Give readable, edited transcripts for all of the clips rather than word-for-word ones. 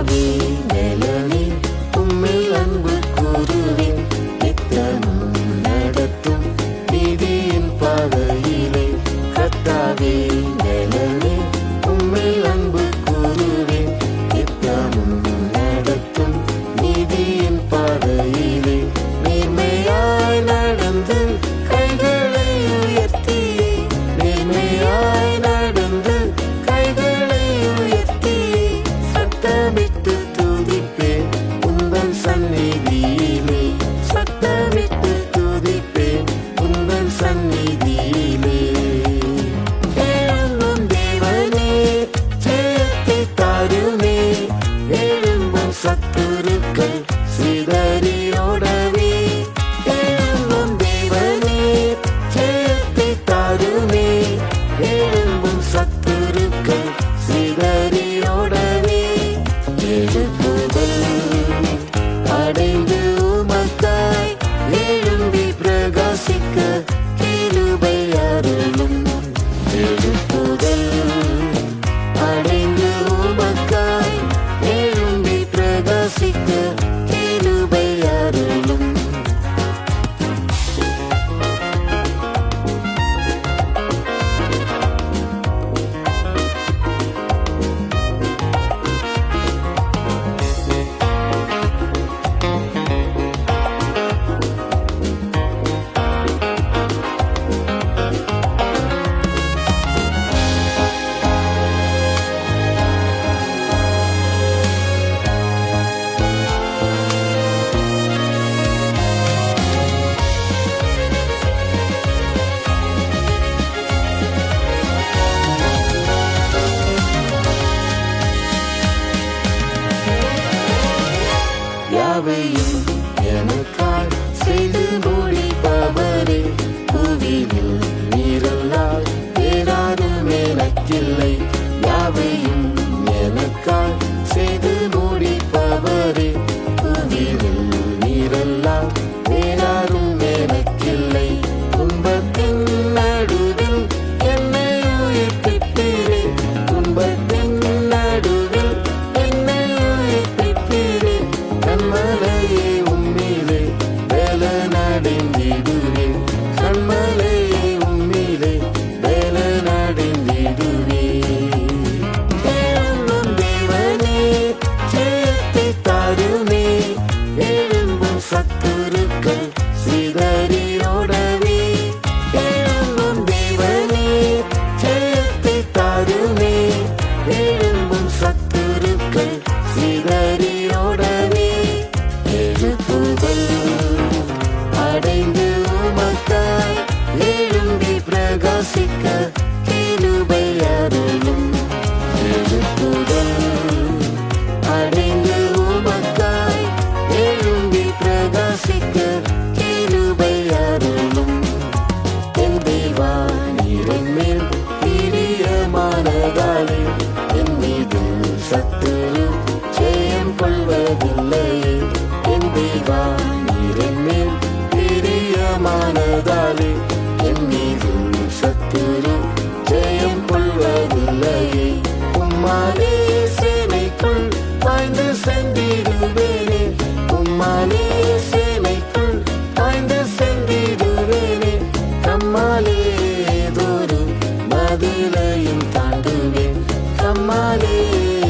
கத்தாவே மேலனே உம்மில் அன்பு கூறுவேன். நித்தமும் நடத்தும் நீதியின் பாதையிலே கத்தாவே மேலனே உம்மில் அன்பு கூறுவேன். நித்தமும் நடத்தும் நீதியின் பாதையிலே நேர்மையாய் நடந்து கைகளை உயர்த்தியே நேர்மையாய் நடந்து கைகளை உயர்த்தியே சத்தமிட்டு துதிப்பேன் உந்தன் சந்நிதியிலே சத்தமிட்டு துதிப்பேன் உந்தன் சந்நிதியிலே. எழும்பும் தேவனே ஜெயத்தை தாருமே எழும்பும் சத்துருக்கள் சிதறியோடவே. எழும்பும் தேவனே ஜெயத்தை தாருமே எழும்பும் சத்துருக்கள் சிதறியோடவே. எழுப்புதல் அடைந்து உமக்காய் எழும்பி பிரகாசிக்க கிருபை அருளும். எழுப்புதல் அடைந்து உமக்காய் எழும்பி பிரகாசிக்க கிருபை அருளும். யாவையும் எனக்காய் செய்து முடிப்பவரே புவியில் நீரல்லால் வேறாரும் எனக்கில்லை. யாவையும் எனக்காய் செய்து முடிப்பவரே புவியில் நீரல்லால் வேறாரும் எனக்கில்லை. துன்பத்தின் நடுவில் என்னை உயிர்ப்பிப்பீரே துன்பத்தின் நடுவில் என்னை உயிர்ப்பிப்பீரே. கண்மலையே உம்மிலே வேலனடைந்திடுவேன் கண்மலையே உம்மிலே வேலனடைந்திடுவேன். எழும்பும் தேவனே ஜெயத்தை தாருமே எழும்பும் சத்துருக்கள் சிதறியோடவே. எழும்பும் தேவனே ஜெயத்தை தாருமே எழும்பும் சத்துருக்கள் சிதறியோடவே. எழுப்புதல் அடைந்து உமக்காய் எழும்பி பிரகாசிக்க கிருபை அருளும். எழுப்புதல் அடைந்து உமக்காய் எழும்பி பிரகாசிக்க கிருபை அருளும். என் தேவா நீரின் மேல் பிரியமானதாலே என் மீது சத்துரு ஜெயம் கொள்வதில்லையே. என் தேவா நீரின் மேல் பிரியமானதாலே என் மீது சத்துரு ஜெயம் கொள்வதில்லையே. உம்மாலே சேனைக்குள் பாய்ந்து சென்றிடுவேனே உம்மாலே சேனைக்குள் பாய்ந்து சென்றிடுவேனே. கம்மாலே ஏதொரு மதிலையும் தாண்டுவேன் கம்மாலே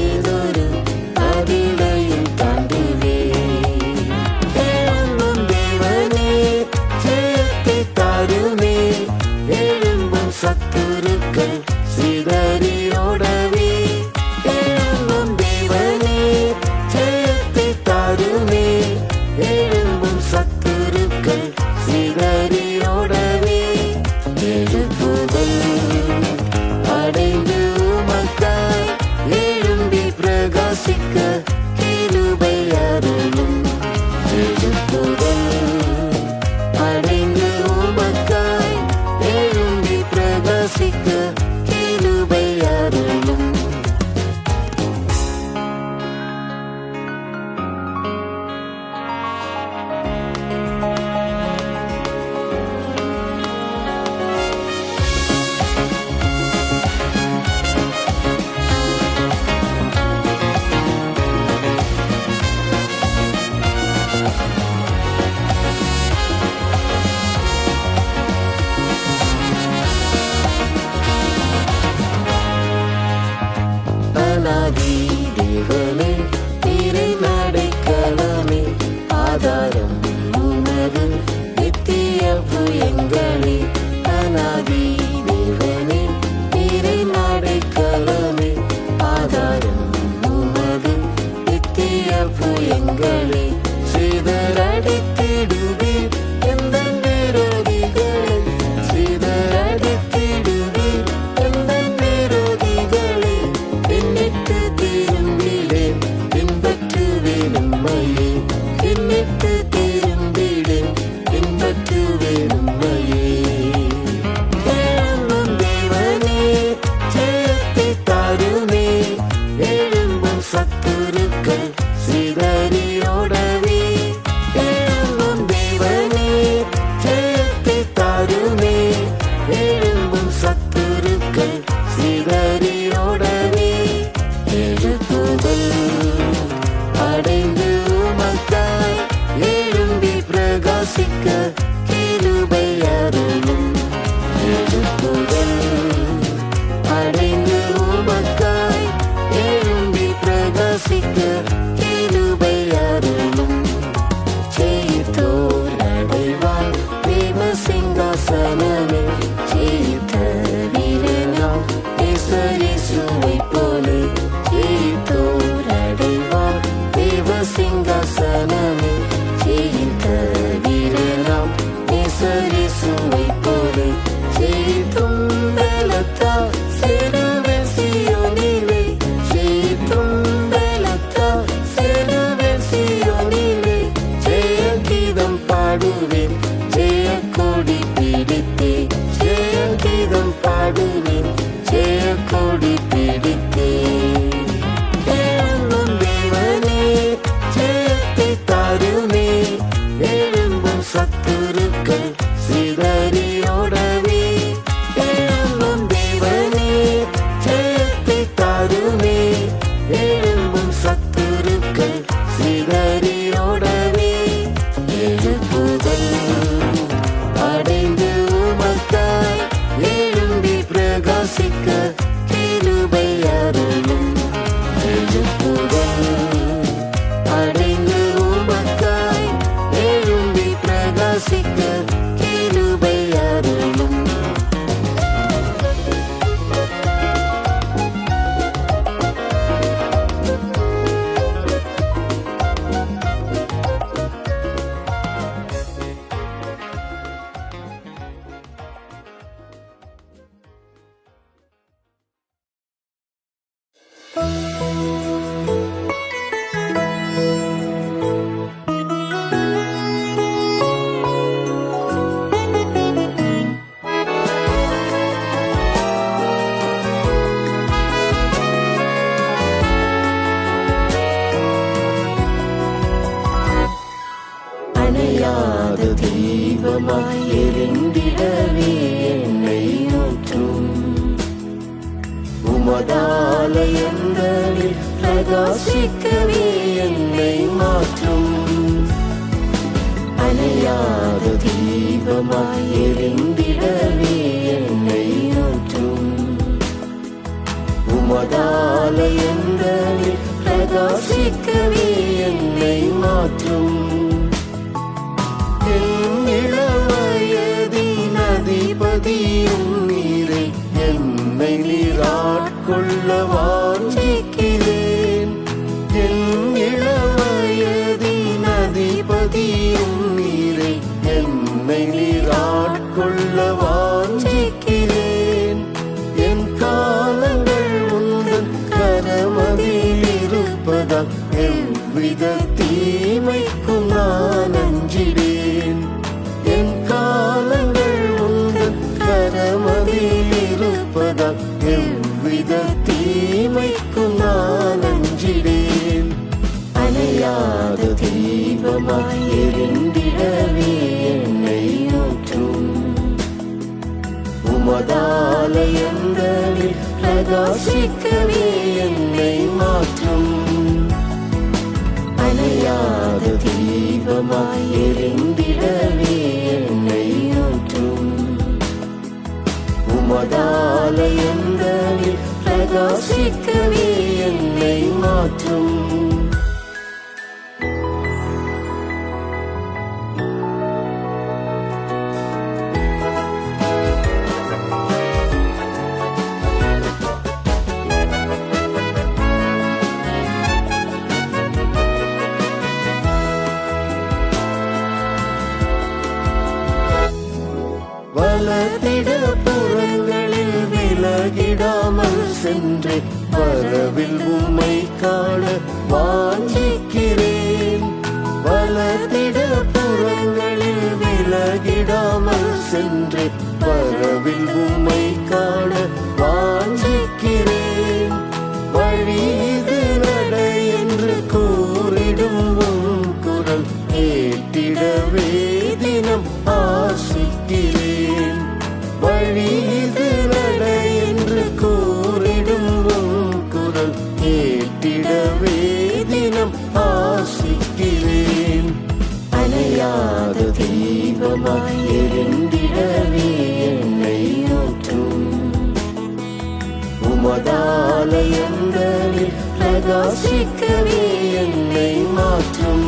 ஏதொரு மதிலையும் தாண்டுவேன். எழும்பும் தேவனே ஜெயத்தை தாருமே எழும்பும் சத்துருக்கள் சிதறியோடவே. எழும்பும் தேவனே ஜெயத்தை தாருமே எழும்பும் சத்துருக்கள் சிதறியோடவே. எழுப்புதல் அடைந்து உமக்காய் எழும்பி பிரகாசிக்க கிருபை அருளும். எழுப்புதல் அடைந்து உமக்காய் எழும்பி பிரகாசிக்க கிருபை அருளும். விரோதிகளை சிதறடித்திடுவீர். எந்தன் விரோதிகளை சிதறடித்திடுவீர். எந்தன் விரோதிகளை பின்னிட்டு திரும்பிடேன். பின்பற்றுவேன் உம்மையே. பின்னிட்டு திரும்பிடேன். பின்பற்றுவேன் உம்மையே. எழும்பும் தேவனே ஜெயத்தை தாருமே. எழும்பும் சத்துருக்கள் சிதறியோடவே. எழும்பும் தேவனே ஜெயத்தை தாருமே. எழும்பும் சத்துருக்கள் சிதறியோடவே. எழுப்புதல் அடைந்து உமக்காய் எழும்பி பிரகாசிக்க கிருபை அருளும். எழுப்புதல் அடைந்து உமக்காய் எழும்பி பிரகாசிக்க கிருபை அருளும். ஜெயித்தோர் அடைவார் தேவ சிங்காசனமே. ஜெயித்த வீரனாம் இயேசுவைப் போலே. ஜெயித்தோர் அடைவார் தேவ சிங்காசனமே. ஜெயித்த வீரனாம் இயேசுவைப் போலே. ஜெயித்தும் பலத்தால் சேருவேன் சீயோனிலே. ஜெயித்தும் பலத்தால் சேருவேன் சீயோனிலே. ஜெய கீதம் பாடுவேன் ஜெய கொடி பிடித்தே. ஜெய கீதம் பாடுவேன் ஜெய கொடி பிடித்தே. எழும்பும் தேவனே ஜெயத்தை தாருமே. எழும்பும் சத்துருக்கள் சிதறியோடவே. எழும்பும் தேவனே ஜெயத்தை தாருமே. எழும்பும் சத்துருக்கள் சிதறியோடவே. எழுப்புதல் அடைந்து உமக்காய் எழும்பி பிரகாசிக்க கிருபை அருளும். எழுப்புதல் அடைந்து உமக்காய் எழும்பி பிரகாசிக்க கிருபை அருளும். அணையாத தீபமாய் எரிந்திடவே என்னை ஊற்றும். உமதாலயங்களில் பிரகாசிக்கவே என்னை மாற்றும். அணையாத தீபமாய் எரிந்திடவே என்னை ஊற்றும். உமதாலயங்களில் பிரகாசிக்கவே என்னை மாற்றும். என் இளவயதின் அதிபதியும் நீரே. என்னை நீராட்கொள்ள வாஞ்சிக்கிறேன். என் இளவயதின் அதிபதியும் நீரே. என்னை நீராட்கொள்ள வாஞ்சிக்கிறேன். என் காலங்கள் உந்தன் கரமதில் இருப்பதால் எவ்வித தீமைக்கும் நான் அஞ்சிடேன். என் காலங்கள் உந்தன் கரமதில் இருப்பதால் எவ்வித தீமைக்கும் நான் அஞ்சிடேன். அணையாத தீபமாய் எரிந்திடவே என்னை ஊற்றும். உமதாலயங்களில் பிரகாசிக்கவே என்னை மாற்றும். அணையாத தீபமாய் எரிந்திடவே என்னை ஊற்றும். உமதாலயங்களில் பிரகாசிக்கவே என்னை மாற்றும். உம்மை காண வாஞ்சிக்கிறேன். வழி இது நடை என்று கூறிடும் உம் குரல் கேட்டிடவே தினம் ஆசிக்கிறேன். வழி இது நடை என்று கூறிடும் உம் குரல் கேட்டிடவே தினம் ஆசிக்கிறேன். அணையாத தீபமாய் எரிந்திடவே என்னை ஊற்றும். உமதாலயங்களில் பிரகாசிக்கவே என்னை மாற்றும்.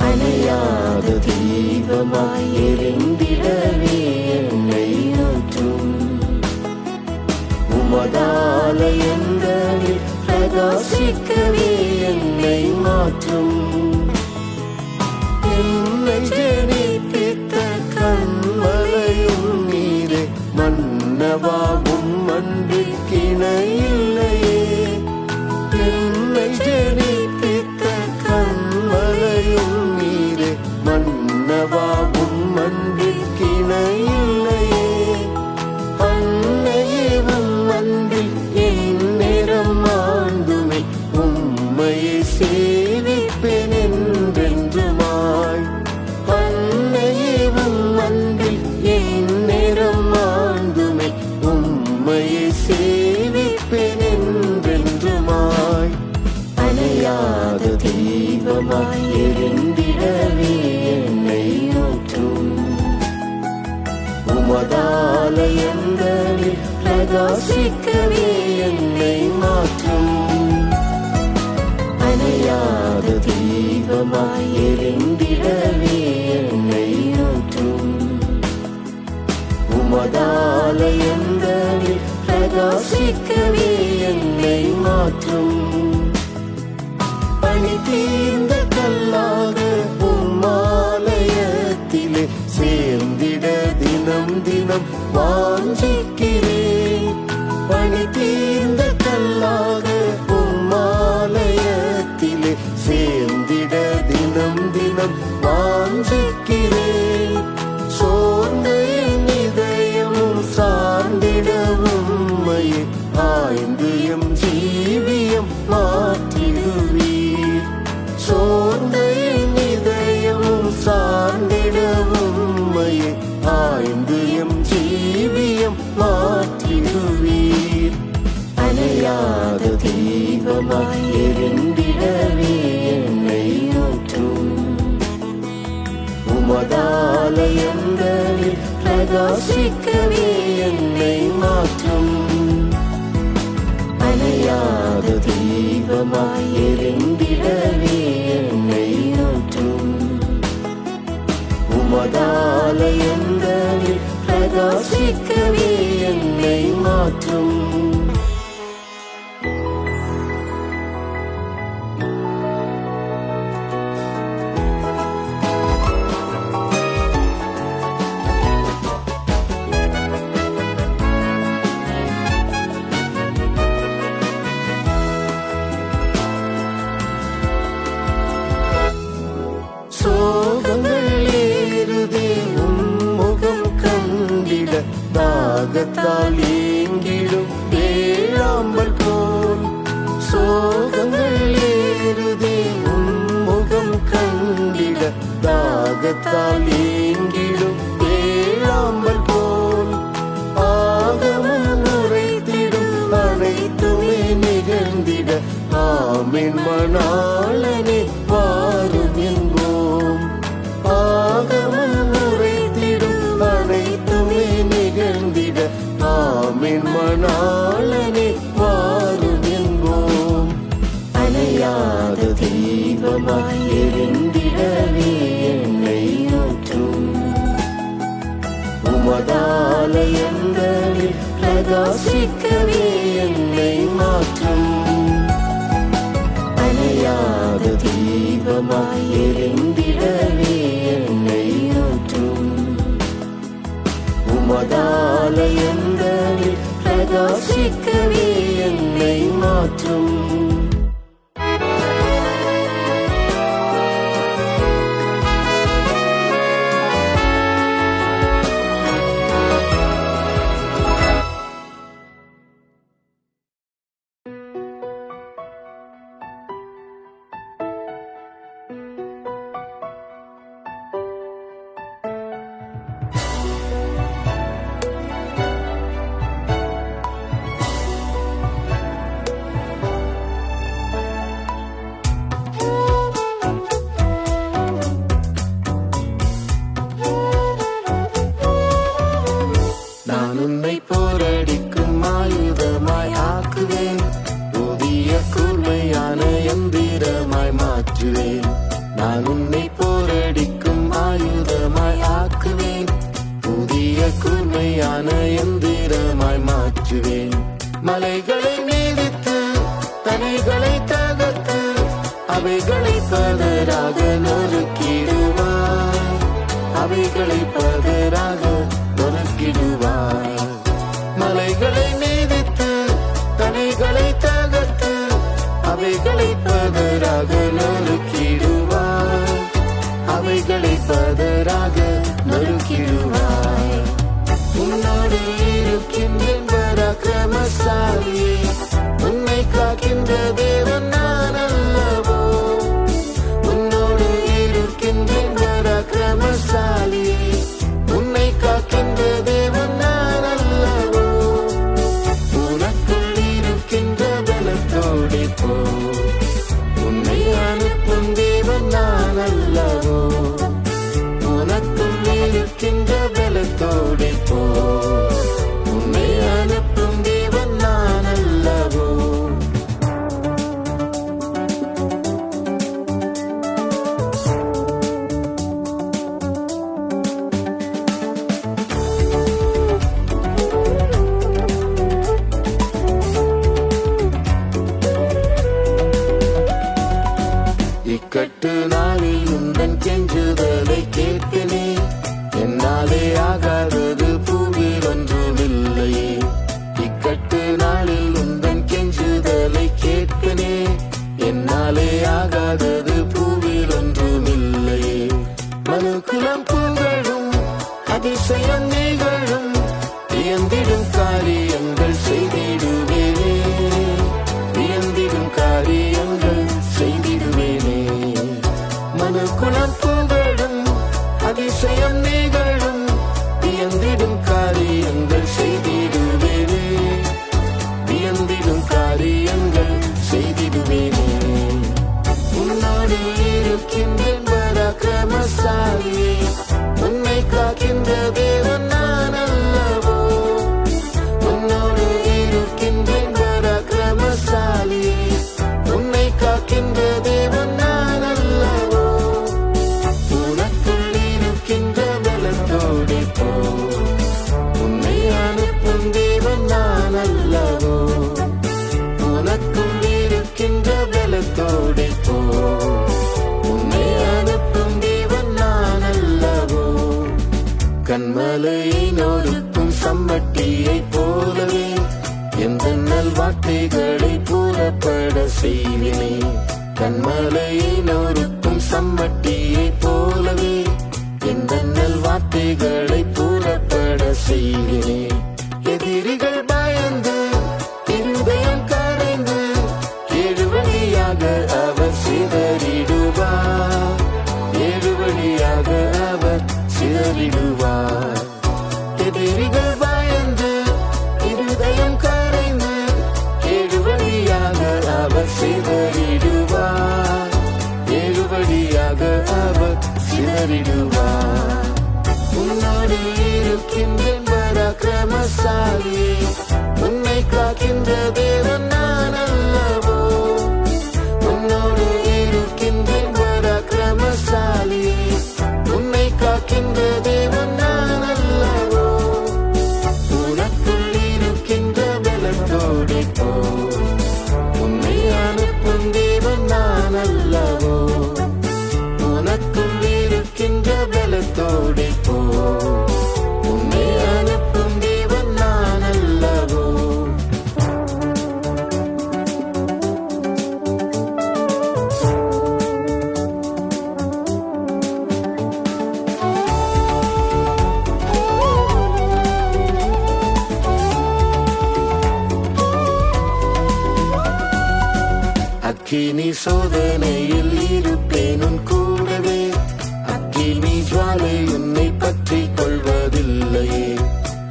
அணையாத தீபமாய் எரிந்திடவே என்னை ஊற்றும். உமதாலயங்களில் பிரகாசிக்கவே என்னை மாற்றும். என்னை ஜனிப்பித்த கண்மலையும் நீரே, மன்னவாவும் அன்பிற்கிணையில்லையே. என்னை ஜனிப்பித்த கண்மலையும் நீரே, மன்னவாவும் அன்பிற்கிணையில்லையே. அன்னையேவும் அன்பில் என் நேரம் ஆண்டுமே, உம்மையை சேவிப்பேன் என்றென்றுமாய். அன்னையேவும் அன்பில் என் நேரம் ஆண்டுமே, உம்மையை சேவிப்பேன் என்றென்றுமாய். அணையாத தீபமாய் எரிந்திடவே என்னை ஊற்றும். உமதாலயங்களில் பிரகாசிக்கவே என்னை மாற்றும். அணையாத தீபமாய் எரிந்திடவே என்னை ஊற்றும். உமதாலயங்களில் பிரகாசிக்கவே என்னை மாற்றும். பணி தீர்ந்த கல்லாக உம்மாலயத்திலே சேர்ந்திட தினம் தினம் வாஞ்சிக்கிறேன். பணி தீர்ந்த கல்லாக உம்மாலயத்திலே சேர்ந்திட தினம் தினம் வாஞ்சிக்கிறேன். சோர்ந்த என் இதயமும் சார்ந்திட உம்மையே ஆய்ந்து எம் ஜீவியம் மாற்றிடுவீர். சோர்ந்த என் இதயமும் சார்ந்திட உம்மையே ஆய்ந்து எம் ஜீவியம் மாற்றிடுவீர். அணையாத தீபமாய் எரிந்திடவே என்னை ஊற்றும். உமதாலயங்களில் பிரகாசிக்கவே என்னை மாற்றும். அணையாத தீபமாய் எரிந்திடவே என்னை ஊற்றும். உமதாலயங்களில் பிரகாசிக்கவே என்னை மாற்றும். தாகத்தால் ஏங்கிடும் ஏழாம்பல் போல் சோகங்கள் ஏறுதே உன்முகம் கண்டிட. தாகத்தால் ஏங்கிடும் ஏழாம்பல் போல் ஆகமும் உரைத்திடும் அனைத்துமே நிகழ்ந்திட. ஆமென் மணாளனே வாரும் என்போம். ஆகமும் உரைத்திடும் அனைத்துமே நிகழ்ந்திட. ஆமென் மணாளனே வாரும் என்போம். அணையாத தீபமாய் எரிந்திடவே என்னை ஊற்றும். உமதாலயங்களில் பிரகாசிக்கவே என்னை மாற்றும். அணையாத தீபமாய் எரிந்திடவே என்னை ஊற்றும். உமதாலயங்களில் பிரகாசிக்கவே என்னை மாற்றும். நான் உன்னை போரடிக்கும் ஆயுதமாய் ஆக்குவேன். புதிய கூர்மையான எந்திரமாய் மாற்றுவேன். மலைகளை மீதித்து தனைகளை தகர்த்து அவைகளை பதராக நொறுக்கிடுவாய். அவைகளை பதராக நொறுக்கிடுவாய். மலைகளை மீதித்து தனைகளை தகர்த்து அவைகளை பதராக நொறுக்கிடுவாய். அவைகளை பதராக நொறுக்கிடுவாய். உன்னோடு இருக்கின்றேன் பராக்கிரமசாலியே, உன்னை காக்கின்ற தேவன் நான் அல்லவோ. உன்னோடு இருக்கின்றேன் பராக்கிரமசாலியே, உன்னை காக்கின்ற தேவன் நான் அல்லவோ. உனக்குள் இருக்கின்ற பலத்தோடு போ, உன்னை அனுப்பும் தேவன் நான் அல்லவோ. உனக்குள் இருக்கின்ற பலத்தோடு போ, உன்னை அனுப்பும் தேவன் நான் அல்லவோ. இக்கட்டு நாளில் உந்தன் கெஞ்சுதலை கேட்பினே. என்னாலே ஆகாதது பூவில் ஒன்றுமில்லையே. இக்கட்டு நாளில் உந்தன் கெஞ்சுதலை கேட்பினே. என்னாலே ஆகாதது பூவில் ஒன்றுமில்லையே. மனுக்குலம் புகழும் அதிசயம் நிகழும், வியந்திடும் காரியங்கள் செய்திடுவேனே. வியந்திடும் காரியங்கள் செய்திடுவேனே. மனுக்குலம் புகழும் அதிசயம் நிகழும், வியந்திடும் காரியங்கள் செய்திடுவேனே. வியந்திடும் காரியங்கள் செய்திடுவேனே. உன்னோடு இருக்கின்றேன் பராக்கிரமசாலியே, உன்னை காக்கின்ற தேவன் நான் அல்லவோ. உன்னோடு இருக்கின்றேன் பராக்கிரமசாலியே, உன்னை காக்கின்ற தேவன் நான் அல்லவோ. உனக்குள் இருக்கின்ற பலத்தோடு போ, உன்னை அனுப்பும் தேவன் நான் அல்லவோ. உனக்குள் இருக்கின்ற பலத்தோடு போ, உன்னை அனுப்பும் தேவன் நான் அல்லவோ. கண்மலையை நொறுக்கும் சம்மட்டியை போலவே எந்த நல்வார்த்தைகளை கூறப்பட செய்வினே. கண்மலையை நொறுக்கும் சம்மட்டியை போலவே எந்த நல்வார்த்தைகளை கூறப்பட செய்வினே. எதிரிகள் பயந்து இருதயம் கரைந்து ஏழு வழியாக அவர் சிதறிடுவார். ஏழு வழியாக அவர் சிதறிடுவார். எதிரிகள் பயந்து இருதயம் கரைந்து ஏழு வழியாக அவர் சிதறிடுவார். ஏழு வழியாக அவர் சிதறிடுவார். உன்னோடு இருக்கின்றேன் பராக்கிரமசாலியே, உன்னை காக்கின்ற தேவன் நான் அல்லவோ. உன்னோடு இருக்கின்றேன் பராக்கிரமசாலியே, உன்னை காக்கின்ற தேவன் நான் அல்லவோ. உனக்குள் இருக்கின்ற பலத்தோடு போ, உன்னை அனுப்பும் தேவன் நான் அல்லவோ. உனக்குள் இருக்கின்ற பலத்தோடு போ, உன்னை அனுப்பும் தேவன் நான் அல்லவோ. அக்கினி சோதனையில் இருப்பேன் உன் கூடவே. அக்கினி ஜுவாலை உன்னை பற்றி கொள்வதில்லையே.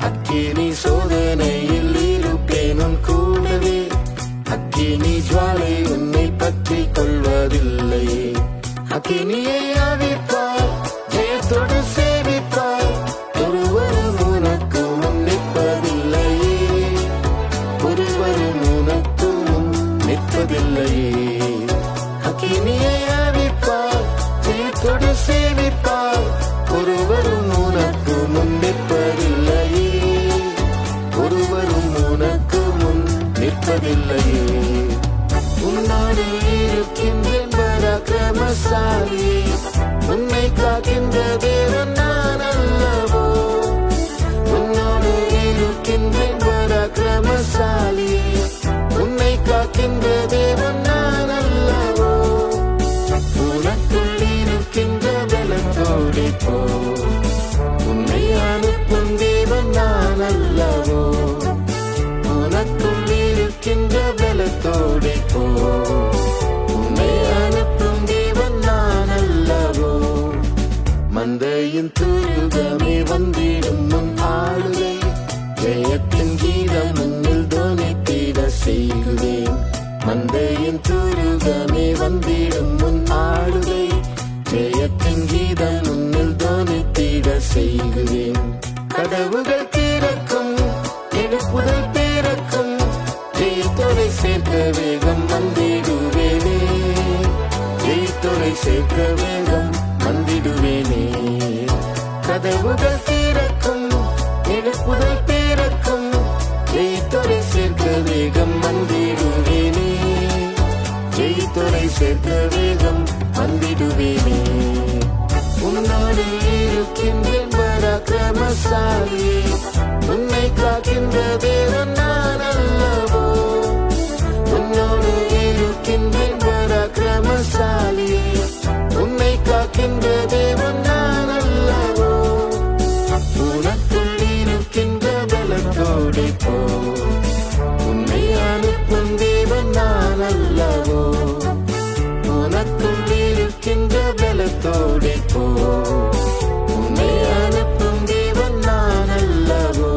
அக்கினி சோதனையில் இருப்பேன் உன் கூடவே. அக்கினி ஜுவாலை உன்னை பற்றி கொள்வதில்லையே. அக்கினியை அவிப்பாய், ஜெயத்தோடு சேவிப்பாய். ஒருவரும் உனக்கு முன் நிற்பதில்லையே. ஒருவரும் உனக்கு முன் நிற்பதில்லையே. அக்கினியை அவிப்பாய், போ. உன்னை அனுப்பும் தேவன் நான் அல்லவோ. மந்தையின் துருகமே வந்திடும் முன் ஆளுகை, ஜெயத்தின் கீதம் முன்னில் தோனித்திட செய்குவேன். மந்தையின் துருகமே வந்திடும் முன் ஆளுகை, ஜெயத்தின் கீதம் முன்னில் தோனித்திட செய்குவேன். கதவுகள் திறக்கும், எழுப்புதல் பிறக்கும், ஜெயத்தோரை சேர்க்க வேகம் வந்திடுவேனே. ஜெயத்தோரை சேர்க்க வேகம் வந்திடுவேனே. கதவுகள் திறக்கும், எழுப்புதல் பிறக்கும், ஜெயத்தோரை சேர்க்க வேகம் வந்திடுவேனே. ஜெயத்தோரை சேர்க்க வேகம் வந்திடுவேனே. உன்னோடு இருக்கின்றேன் பராக்கிரமசாலியே, உன்னை காக்கின்ற தேவன் நான் அல்லவோ. உன்னோடு இருக்கின்றேன் பராக்கிரமசாலியே, உன்னை காக்கின்ற தேவன் நான் அல்லவோ. உனக்குள் இருக்கின்ற பலத்தோடே போ. உன்னை அனுப்பும் தேவன் நான் அல்லவோ. உனக்குள் இருக்கின்ற பலத்தோடே போ. உன்னை அனுப்பும் தேவன் நான் அல்லவோ.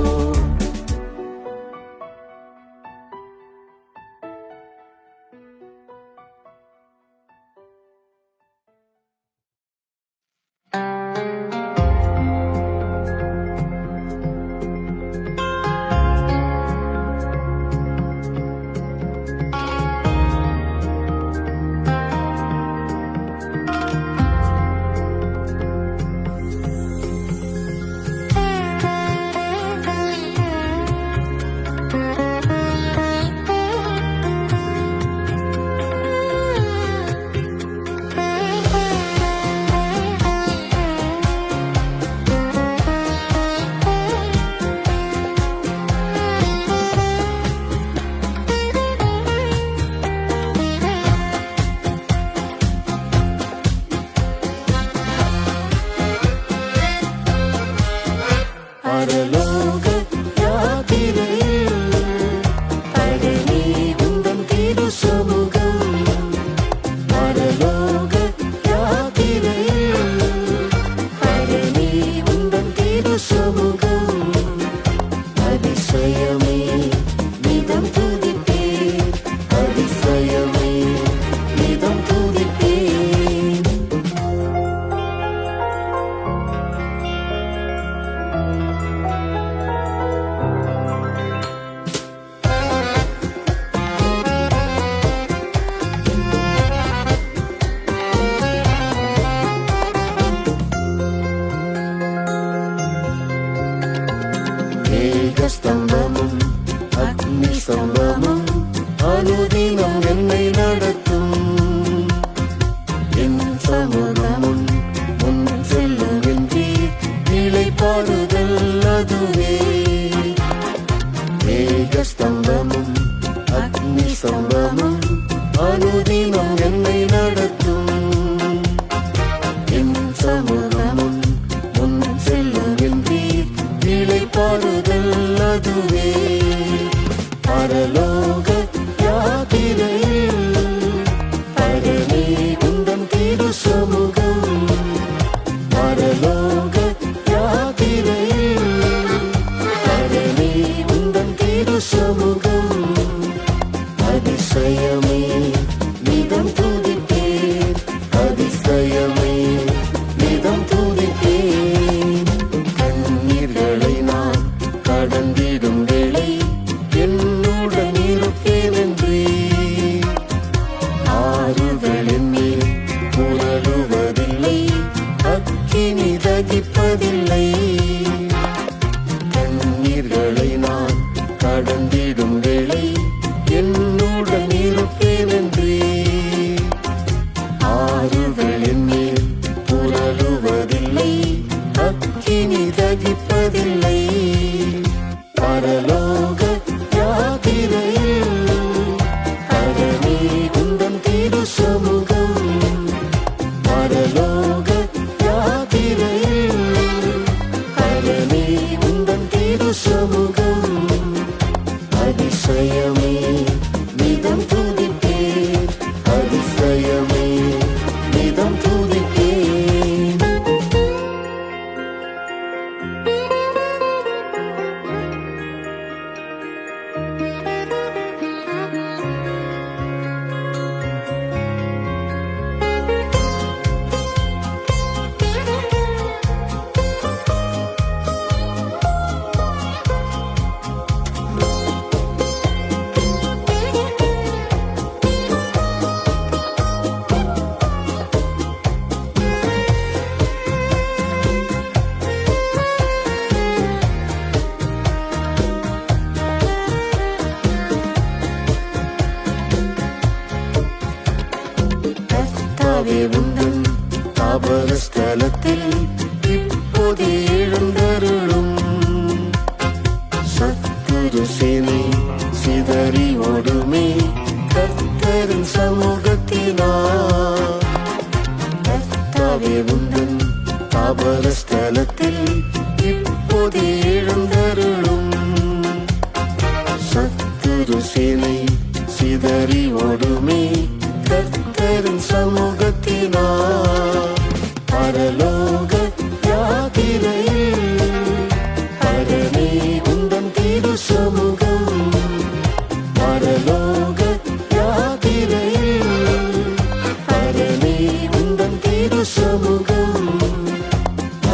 பரலோக யாத்திரையில் பழனி உந்தன் திரு சமூகம். பரலோக யாத்திரையில் பழனி உந்தன் திரு சமூகம். அதிசயமே நிதம் துதிப்பேன், அதிசயமே நிதம் துதிப்பேன். மேகஸ்தம்பமும் அக்னி ஸ்தம்பமும் அனுதினம் என்னை நடத்தும். என் சமூகமும் முன் செல்லுகின்றி நிலைப்பாடுதல் அதுவே. மேகஸ்தம்பமும் அக்னி ஸ்தம்பமும் அனுதினம் என்னை நடத்தும். என் சமூகமும் முன் செல்லுகின்றி நிலைப்பாடுதல் அதுவே. பரலோக யாத்திரையில் பழனி உந்தன் திரு சமூகம். பரலோக யாத்திரையில் பழனி உந்தன் திரு சமூகம். அதிசயமே நிதம் துதிப்பேன், அதிசயமே நிதம் துதிப்பேன். கண்ணீர்களை நான் கடந்திடும் வேளை என்னுடன் இருப்பேன் என்றே. ஆறுகளின் மேல் புரளுவதில்லை, அக்கினி தகிப்பதில்லை. கண்ணீர்களை நான் கடந்திடும் வேளை என்னுடன் இருப்பேன் என்றே. ஆறுகளின் மேல் புரளுவதில்லை, அக்கினி தகிப்பதில்லை. பரலோக யாத்திரையில் பழனி உந்தன் திரு சமூகம். பரலோக யாத்திரையில் நிதம் துதிப்பேன். உந்தன் தாபர ஸ்தலத்தில் இப்போதே எழுந்தருளும். சத்துரு சேனை சிதறி ஓடுமே கர்த்தரின் சமூகத்தினார். கர்த்தாவே உந்தன் தாபர ஸ்தலத்தில் இப்போதே எழுந்தருளும். சத்துரு சேனை சிதறி ஓடுமே கர்த்தரின் சமூகத்தினார். பரலோக யாத்திரையில் பரனே உந்தன் திரு சமூகம். பரலோக யாத்திரையில் பரனே உந்தன் திரு சமூகம்.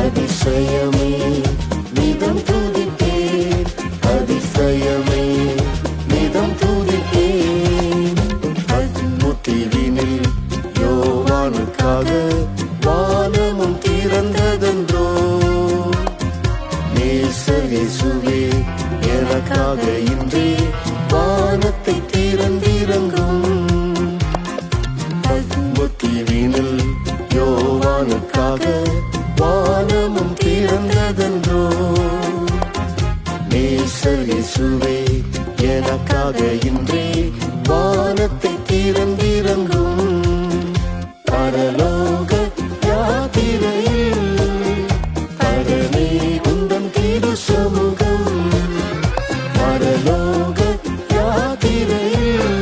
அதிசயமே நிதம் துதிப்பேன். அதிசயமே நிதம் துதிப்பேன். தீவினில் யோவானுக்காக வானமும் திறந்ததென்றோ. நேசரேசுவே எனக்காக இன்றே வானத்தை திறந்திறங்கும். தீவினில் யோவானுக்காக வானமும் திறந்ததென்றோ. நேசரேசுவே எனக்காக இன்றே வானத்தை திறந்திறங்கும். பரலோக யாத்திரையில் பரனே உந்தன் திரு சமூகம். பரலோக யாத்திரையில்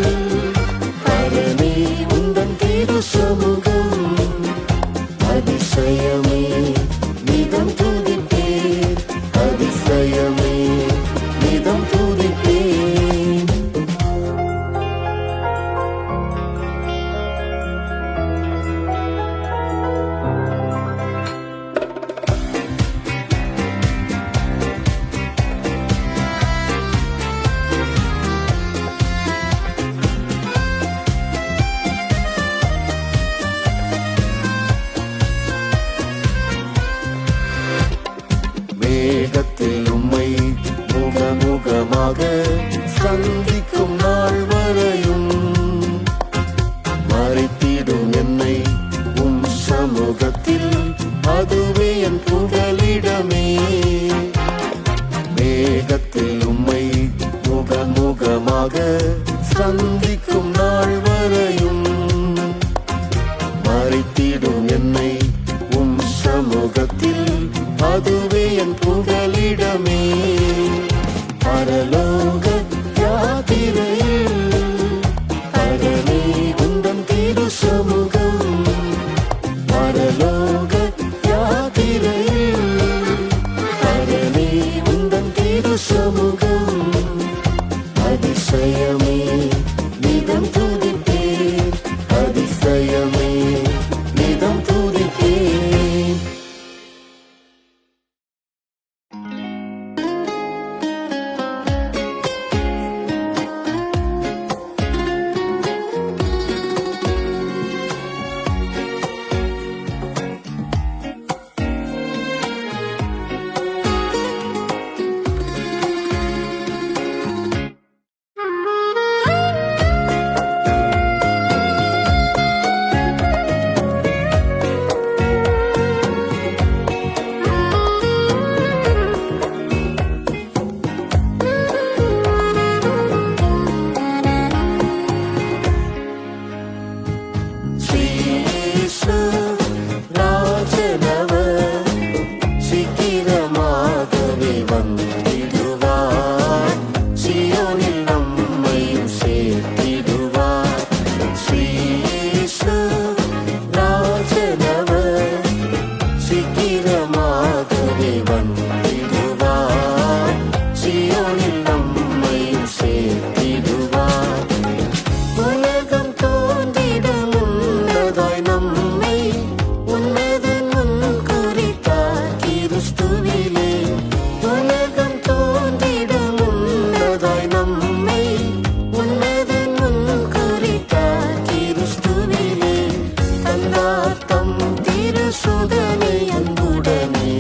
பரனே உந்தன் திரு சமூகம். அதிசயமே நிதம் துதிப்பேன். அதிசயமே நிதம் துதிப்பேன். மேகத்தில் உம்மை முகமுகமாக சந்திக்கும் நாள் வரையும் மறைத்திடும் என்னை உம் சமூகத்தில். அதுவே என் புகலிடமே. மேகத்தில் உம்மை முகமுகமாக சந்திக்கும் நாள் வரையும் மறைத்திடும் என்னை உம் சமூகத்தில். அதுவே என் புகலிடமே. பரலோக யாத்திரையில் பரனே உந்தன் திரு சமூகம். பரலோக யாத்திரையில் பரனே உந்தன் திரு சமூகம். அதிசயமே நிதம் துதிப்பேன். அதிசயமே நிதம் துதிப்பேன். முன்னதாய் நம்மை உன்னதன் முன் குறித்தார் கிறிஸ்துவிலே. உலகம் தோன்றிடும் முன்னதாய் நம்மை உன்னதன் முன் குறித்தார் கிறிஸ்துவிலே. தந்தார் தம் திருசுதனை அன்புடனே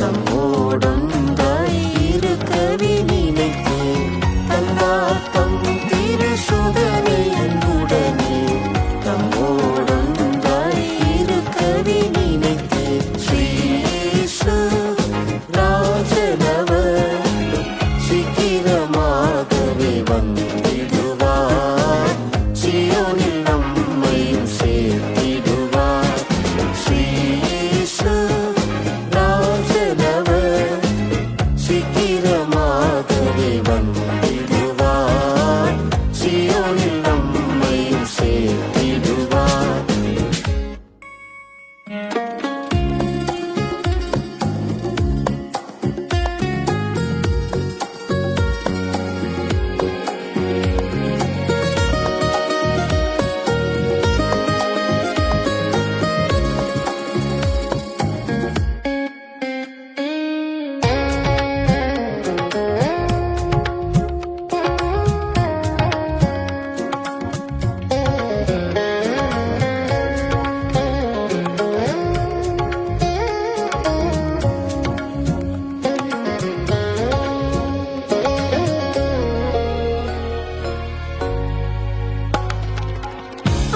தம்மோடொன்றாய் இருக்கவே நினைத்தேன். தந்தார் தம் திருசுதனை அன்புடனே தம்மோடொன்றாய் இருக்கவே நினைத்தேன். ஸ்ரீ இயேசு ராஜனவர் சீக்கிரமாகவே வந்திடுவார். சீயோனில் நம்மையும் சேர்த்திடுவார். ஸ்ரீ இயேசு ராஜனவர் சீக்கிரமாகவே வந்திடுவார். சீயோனில் நம்மையும் சேர்த்திடுவார்.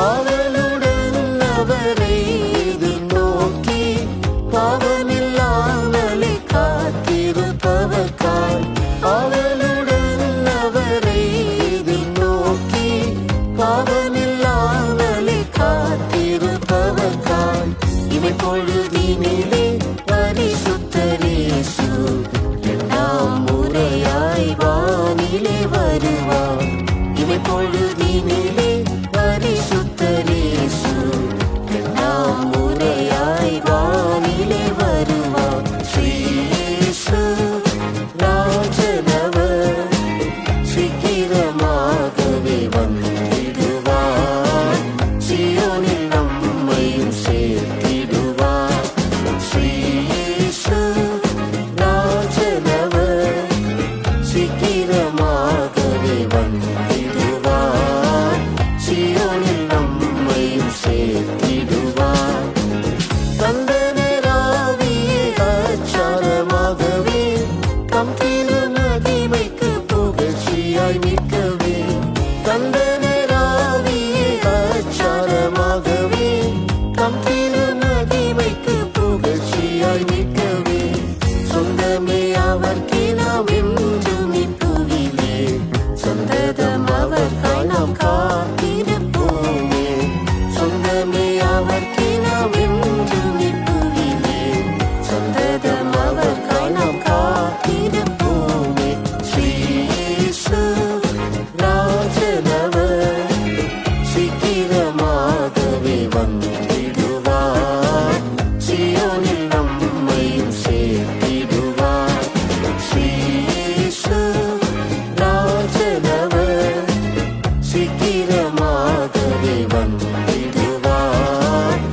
அவளுடன் அவரை எதிர்நோக்கி பாவமில்லாமலே காத்திருப்பவர்காய். அவளுடன் அவரை எதிர்நோக்கி பாவமில்லாமலே காத்திருப்பவர்காய். இவன் பொழுதினிலே பரிசுத்தர் இயேசு இரண்டாம் முறையாய் வானிலே வருவார். இவன் பொழுதினிலே பரிசுத்தர் இயேசு இரண்டாம் முறையாய் வானிலே வருவார். ஸ்ரீ இயேசு ராஜனவர் சீக்கிரமாகவே வந்திடுவார். சீயோனில் நம்மையும் சேர்த்திடுவார். ஸ்ரீ இயேசு ராஜனவர் சீக்கிரமாகவே வந்திடுவார். சீயோனில் நம்மையும் சேர்த்திடுவார். தந்தனராவியே அச்சாரமாகவே தம் திருமகிமைக்கு புகழ்ச்சியாய் நிற்கவே. தந்தனராவியே அச்சாரமாகவே தம் திருமகிமைக்கு புகழ்ச்சியாய் நிற்கவே. சொந்தமே அவர்க்கே நாம் என்றும் இப்புவிலே சந்ததம் அவர்காய் நாம் காத்திருப்போமே. சொந்தமே அவர்க்கே நாம் என்றும் இப்புவிலே சந்ததம் அவர்காய் நாம் காத்திருப்போமே. ஸ்ரீ இயேசு ராஜனவர் சீக்கிரமாகவே வந்திடுவார். சீயோனில் நம்மையும் சேர்த்திடுவார். ஸ்ரீ இயேசு ராஜனவர் சீக்கிரமாகவே வந்திடுவார்.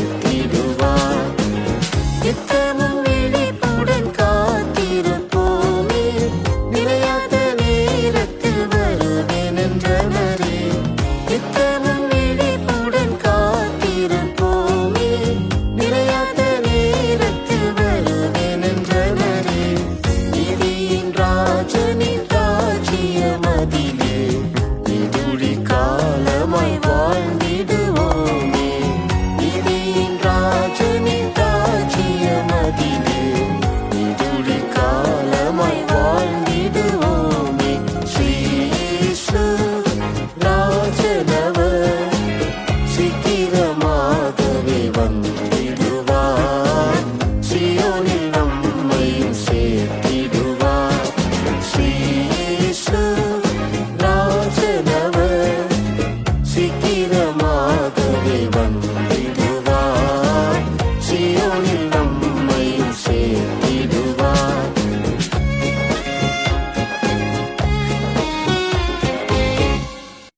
சேர்த்திடுவார்.